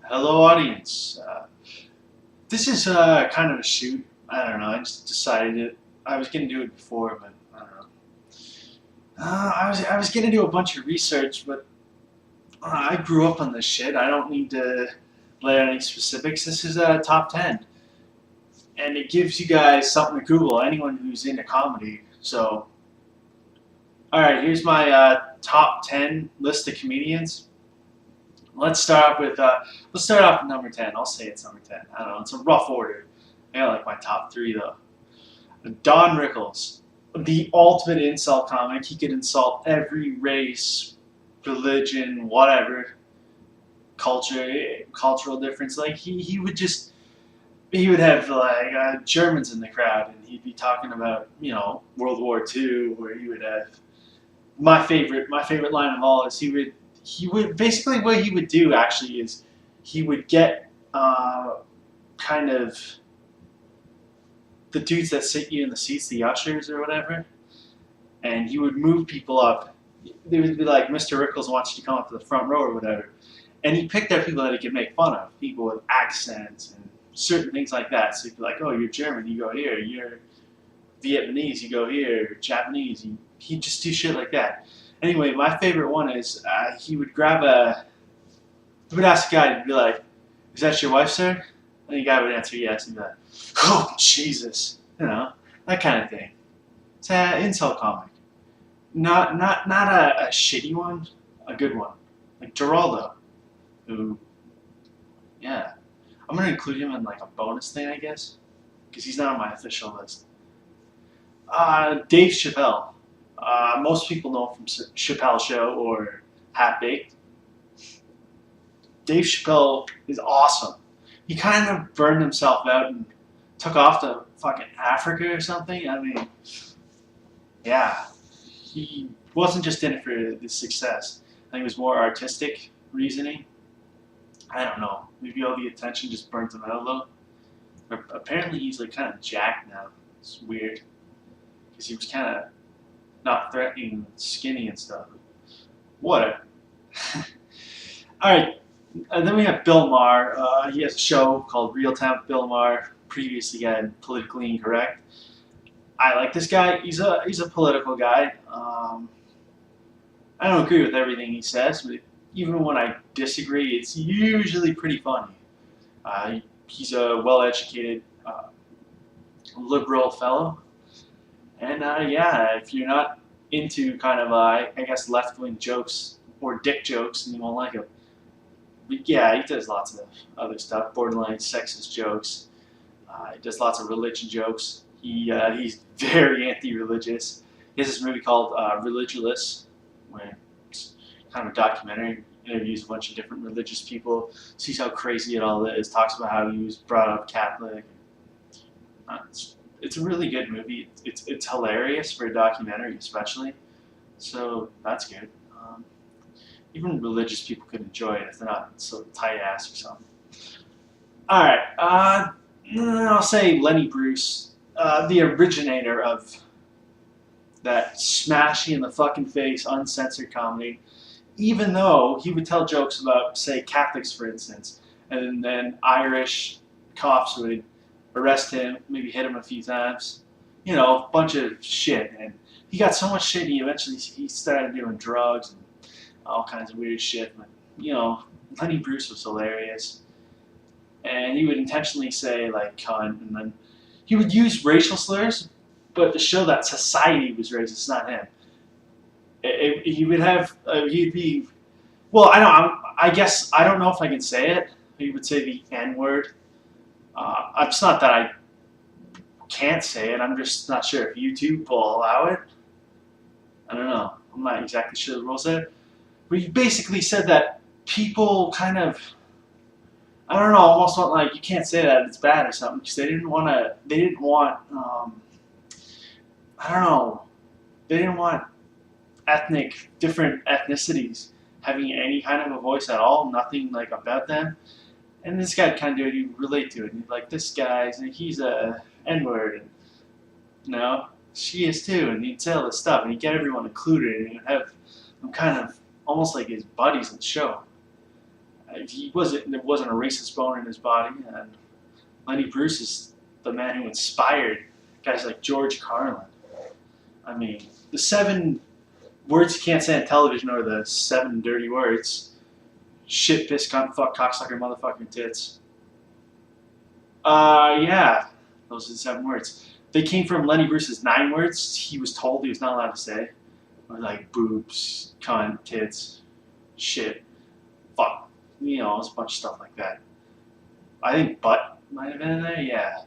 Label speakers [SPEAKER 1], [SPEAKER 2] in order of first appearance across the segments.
[SPEAKER 1] Hello, audience. This is kind of a shoot. I don't know. I just decided it. I was gonna do it before, but I don't know. I was gonna do a bunch of research, but I grew up on this shit. I don't need to lay out any specifics. This is a top 10, and it gives you guys something to Google. Anyone who's into comedy. So, all right, here's my top 10 list of comedians. Let's start off with number 10. I'll say it's number 10. I don't know. It's a rough order. I got like my top three though. Don Rickles, the ultimate insult comic. He could insult every race, religion, whatever, cultural difference. Like he would have like Germans in the crowd, and he'd be talking about World War II, where he would have my favorite line of all is he would basically what he would do actually is he would get kind of the dudes that sit you in the seats, the ushers or whatever, and he would move people up. They would be like, Mr. Rickles wants you to come up to the front row or whatever. And he picked out people that he could make fun of, people with accents and certain things like that. So he'd be like, oh, you're German, you go here. You're Vietnamese, you go here. Japanese, he'd just do shit like that. Anyway, my favorite one is he would ask a guy to be like, is that your wife, sir? And the guy would answer yes, and be like, oh, Jesus. That kind of thing. It's an insult comic. Not a shitty one, a good one. Like Giraldo, who, yeah. I'm going to include him in like a bonus thing, I guess, because he's not on my official list. Dave Chappelle. Most people know him from Chappelle Show or Half Baked. Dave Chappelle is awesome. He kind of burned himself out and took off to fucking Africa or something. I mean, yeah. He wasn't just in it for the success. I think it was more artistic reasoning. I don't know. Maybe all the attention just burnt him out a little. But apparently he's like kind of jacked now. It's weird. Because he was kind of not threatening, skinny and stuff. What? Alright. And then we have Bill Maher. He has a show called Real Time with Bill Maher. Previously had Politically Incorrect. I like this guy. He's a political guy. I don't agree with everything he says, but even when I disagree, it's usually pretty funny. He's a well-educated, liberal fellow. And yeah, if you're not into kind of, I guess, left-wing jokes or dick jokes, then you won't like him. But yeah, he does lots of other stuff, borderline sexist jokes. He does lots of religion jokes. He's very anti-religious. He has this movie called Religulous, where it's kind of a documentary. Interviews a bunch of different religious people, sees how crazy it all is, talks about how he was brought up Catholic. It's a really good movie. It's hilarious for a documentary, especially. So that's good. Even religious people could enjoy it if they're not so tight ass or something. All right. I'll say Lenny Bruce, the originator of that smash you in the fucking face, uncensored comedy. Even though he would tell jokes about, say, Catholics, for instance, and then Irish cops would arrest him, maybe hit him a few times, a bunch of shit. And he got so much shit, he started doing drugs and all kinds of weird shit. But, Lenny Bruce was hilarious. And he would intentionally say, like, cunt, and then he would use racial slurs, but to show that society was racist, not him. He would have, he'd be, well, I guess, I don't know if I can say it. He would say the N-word. It's not that I can't say it, I'm just not sure if YouTube will allow it. I don't know. I'm not exactly sure the rules there. But he basically said that people kind of, I don't know, almost went like, you can't say that, it's bad or something, because they didn't want, I don't know, they didn't want different ethnicities having any kind of a voice at all, nothing like about them. And this guy kind of do it, he'd relate to it, and he'd like, this guy, he's a N-word, and she is too, and he'd say all this stuff, and he'd get everyone included, and he'd have them kind of almost like his buddies on the show. There wasn't a racist bone in his body, and Lenny Bruce is the man who inspired guys like George Carlin. I mean, the 7 words you can't say on television are the 7 dirty words: shit, piss, cunt, fuck, cocksucker, motherfucking tits. Yeah, those are the 7 words. They came from Lenny Bruce's 9 words he was told he was not allowed to say. Like boobs, cunt, tits, shit, fuck. You know, it's a bunch of stuff like that. I think butt might have been in there, yeah.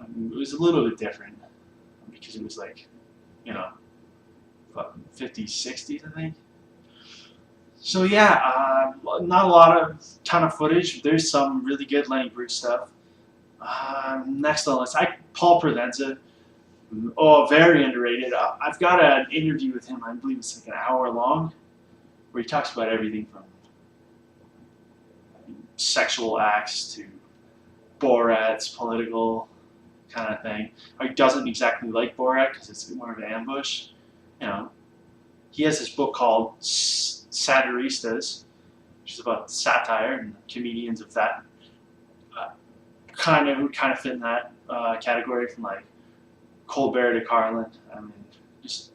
[SPEAKER 1] I mean, it was a little bit different because it was like, you know, 50s, 60s, I think. So yeah, not a ton of footage. There's some really good Lenny Bruce stuff. Next on the list, Paul Provenza. Oh, very underrated. I've got an interview with him. I believe it's like an hour long, where he talks about everything from sexual acts to Borat's political kind of thing. He doesn't exactly like Borat because it's more of an ambush. You know, he has this book called Satiristas, which is about satire and comedians of that kind of fit in that category, from like Colbert to Carlin. I mean, just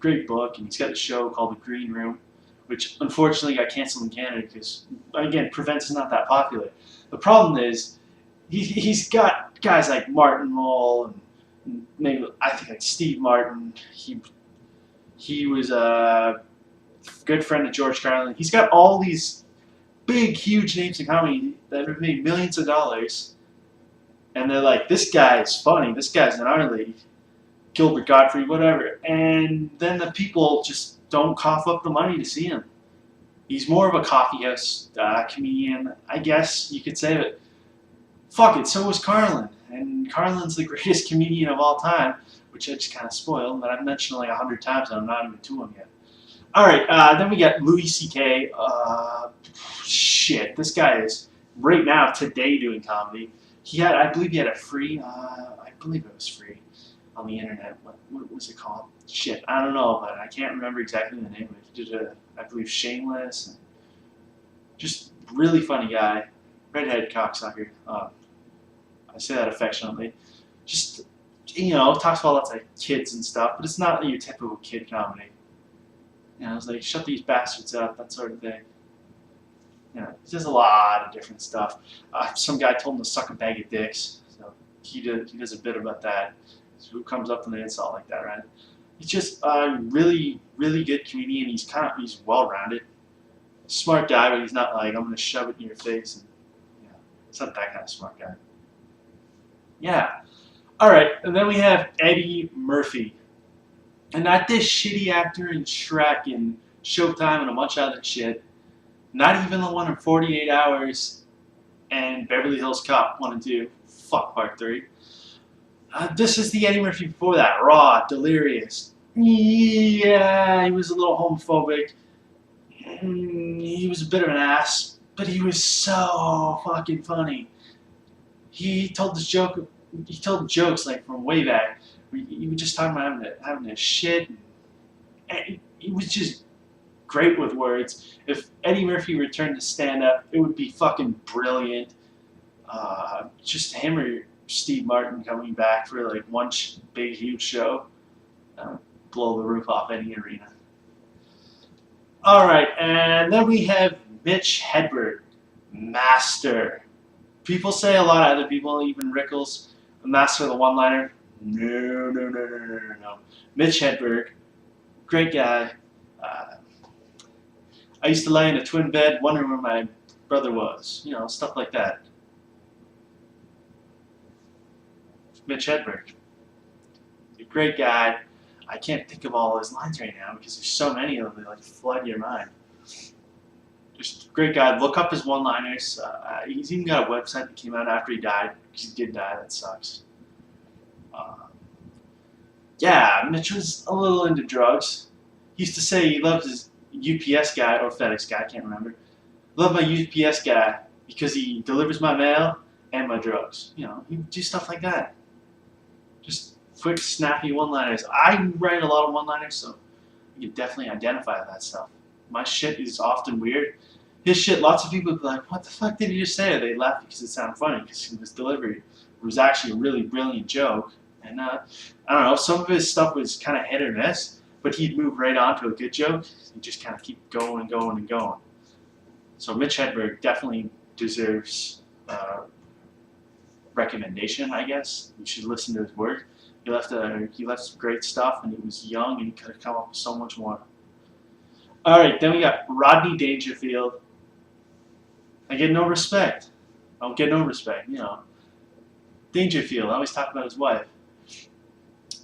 [SPEAKER 1] great book. And he's got a show called The Green Room, which unfortunately got canceled in Canada because, again, Prevents is not that popular. The problem is he's got guys like Martin Mull and maybe I think like Steve Martin. He was a good friend of George Carlin. He's got all these big, huge names in comedy that have made millions of dollars. And they're like, this guy's funny, this guy's in our league, Gilbert Gottfried, whatever. And then the people just don't cough up the money to see him. He's more of a coffeehouse comedian, I guess you could say, but fuck it, so was Carlin. And Carlin's the greatest comedian of all time, which I just kind of spoiled, but I've mentioned like 100 times and I'm not even to him yet. Alright, then we got Louis C.K. Shit, this guy is right now, today, doing comedy. I believe he had a free, I believe it was free on the internet. What was it called? Shit, I don't know, but I can't remember exactly the name of it. He did I believe, Shameless. And just really funny guy. Redhead cocksucker. I say that affectionately. Just, you know, talks about lots of kids and stuff, but it's not your typical kid comedy. You know, it's like, shut these bastards up, that sort of thing. You know, he does a lot of different stuff. Some guy told him to suck a bag of dicks, so he does a bit about that. So who comes up with an insult like that, right? He's just a really, really good comedian. He's well-rounded, smart guy, but he's not like, I'm gonna shove it in your face. And, you know, it's not that kind of smart guy. Yeah. All right, and then we have Eddie Murphy, and not this shitty actor in Shrek and Showtime and a bunch of other shit. Not even the one in 48 Hours and Beverly Hills Cop 1 and 2. Fuck Part 3. This is the Eddie Murphy before that. Raw, Delirious. Yeah, he was a little homophobic. He was a bit of an ass, but he was so fucking funny. He told jokes like from way back. He was just talking about having a shit. And he was just great with words. If Eddie Murphy returned to stand-up, it would be fucking brilliant. Just him or Steve Martin coming back for like one big, huge show. Blow the roof off any arena. Alright, and then we have Mitch Hedberg, master. People say a lot of other people, even Rickles, the master of the one-liner. No. Mitch Hedberg, great guy. I used to lie in a twin bed wondering where my brother was. You know, stuff like that. Mitch Hedberg. A great guy. I can't think of all his lines right now because there's so many of them that like flood your mind. Just a great guy. Look up his one-liners. He's even got a website that came out after he died. Because he did die. That sucks. Yeah, Mitch was a little into drugs. He used to say he loved his UPS guy, or FedEx guy, I can't remember. Love my UPS guy because he delivers my mail and my drugs. You know, he would do stuff like that. Just quick, snappy one-liners. I write a lot of one-liners, so you can definitely identify that stuff. My shit is often weird his shit, lots of people would be like, what the fuck did he just say? They laugh because it sounded funny, because his delivery was actually a really brilliant joke. And I don't know, some of his stuff was kind of hit or miss, but he'd move right on to a good joke and just kind of keep going and going and going. So Mitch Hedberg definitely deserves recommendation, I guess. You should listen to his work. He left some great stuff, and he was young, and he could have come up with so much more. All right, then we got Rodney Dangerfield. I get no respect. I don't get no respect, you know. Dangerfield, I always talk about his wife.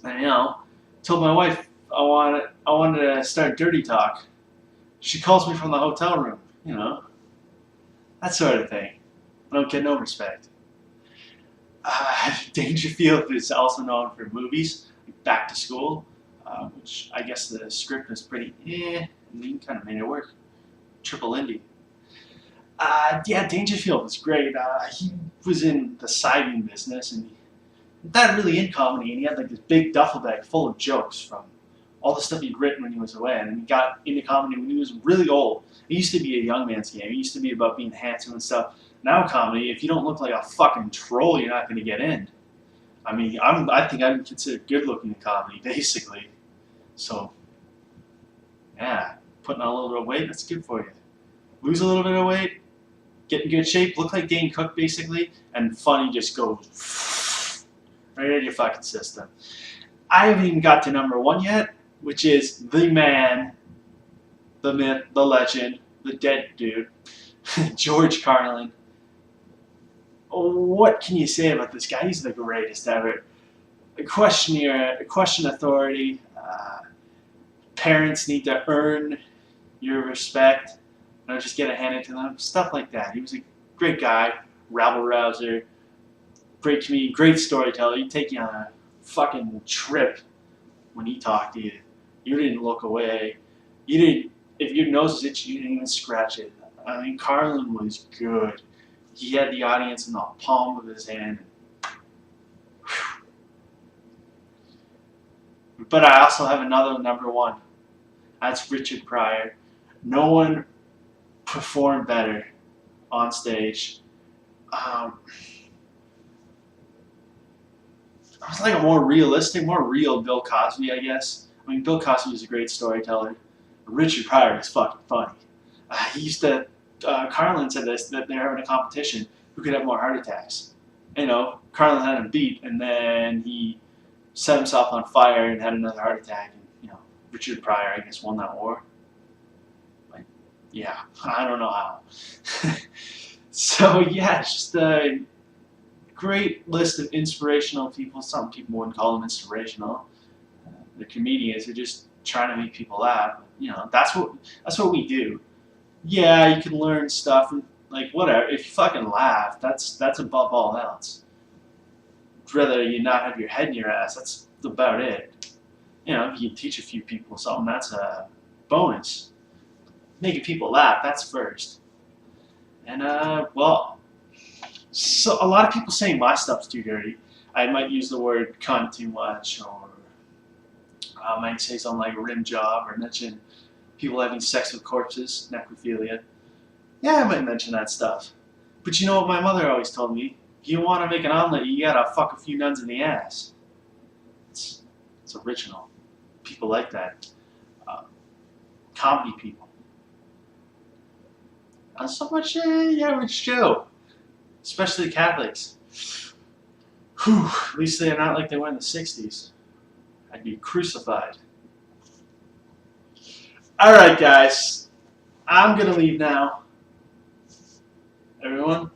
[SPEAKER 1] And, you know, told my wife I wanted to start dirty talk. She calls me from the hotel room, you know. That sort of thing. I don't get no respect. Dangerfield is also known for movies, like Back to School, which I guess the script was pretty and he kind of made it work. Triple Indy. Yeah, Dangerfield was great. He was in the siding business, and not really in comedy, and he had like this big duffel bag full of jokes from all the stuff he'd written when he was away, and then he got into comedy when he was really old. It used to be a young man's game. It used to be about being handsome and stuff. Now comedy, if you don't look like a fucking troll, you're not going to get in. I mean, I think I'm considered good looking in comedy, basically. So, yeah, putting on a little bit of weight, that's good for you. Lose a little bit of weight, get in good shape, look like Dane Cook, basically, and funny just goes right into your fucking system. I haven't even got to number one yet, which is the man, the myth, the legend, the dead dude, George Carlin. What can you say about this guy? He's the greatest ever. Question authority. Parents need to earn your respect. Don't just get it handed to them. Stuff like that. He was a great guy, rabble rouser, great comedian, great storyteller. He'd take you on a fucking trip when he talked to you. You didn't look away. You didn't. If your nose was itchy, you didn't even scratch it. I mean, Carlin was good. He had the audience in the palm of his hand. But I also have another number one. That's Richard Pryor. No one performed better on stage. It was like a more realistic, more real Bill Cosby, I guess. I mean, Bill Cosby was a great storyteller. Richard Pryor is fucking funny. He used to. Carlin said this, that they're having a competition who could have more heart attacks. You know, Carlin had him beat, and then he set himself on fire and had another heart attack. And, you know, Richard Pryor, I guess, won that war. Like, yeah, I don't know how. So, yeah, it's just a great list of inspirational people. Some people wouldn't call them inspirational. The comedians are just trying to make people laugh. You know, that's what we do. Yeah, you can learn stuff, and like whatever. If you fucking laugh, that's above all else. Whether you not have your head in your ass, that's about it. You know, if you teach a few people something, that's a bonus. Making people laugh, that's first. And well, so a lot of people say my stuff's too dirty. I might use the word cunt too much, or I might say something like rim job, or mention people having sex with corpses, necrophilia. Yeah, I might mention that stuff. But you know what my mother always told me? If you want to make an omelet, you gotta fuck a few nuns in the ass. It's original. People like that. Comedy people. Not so much the average Joe. Especially Catholics. Whew, at least they're not like they were in the 60s. I'd be crucified. Alright guys, I'm going to leave now. Everyone,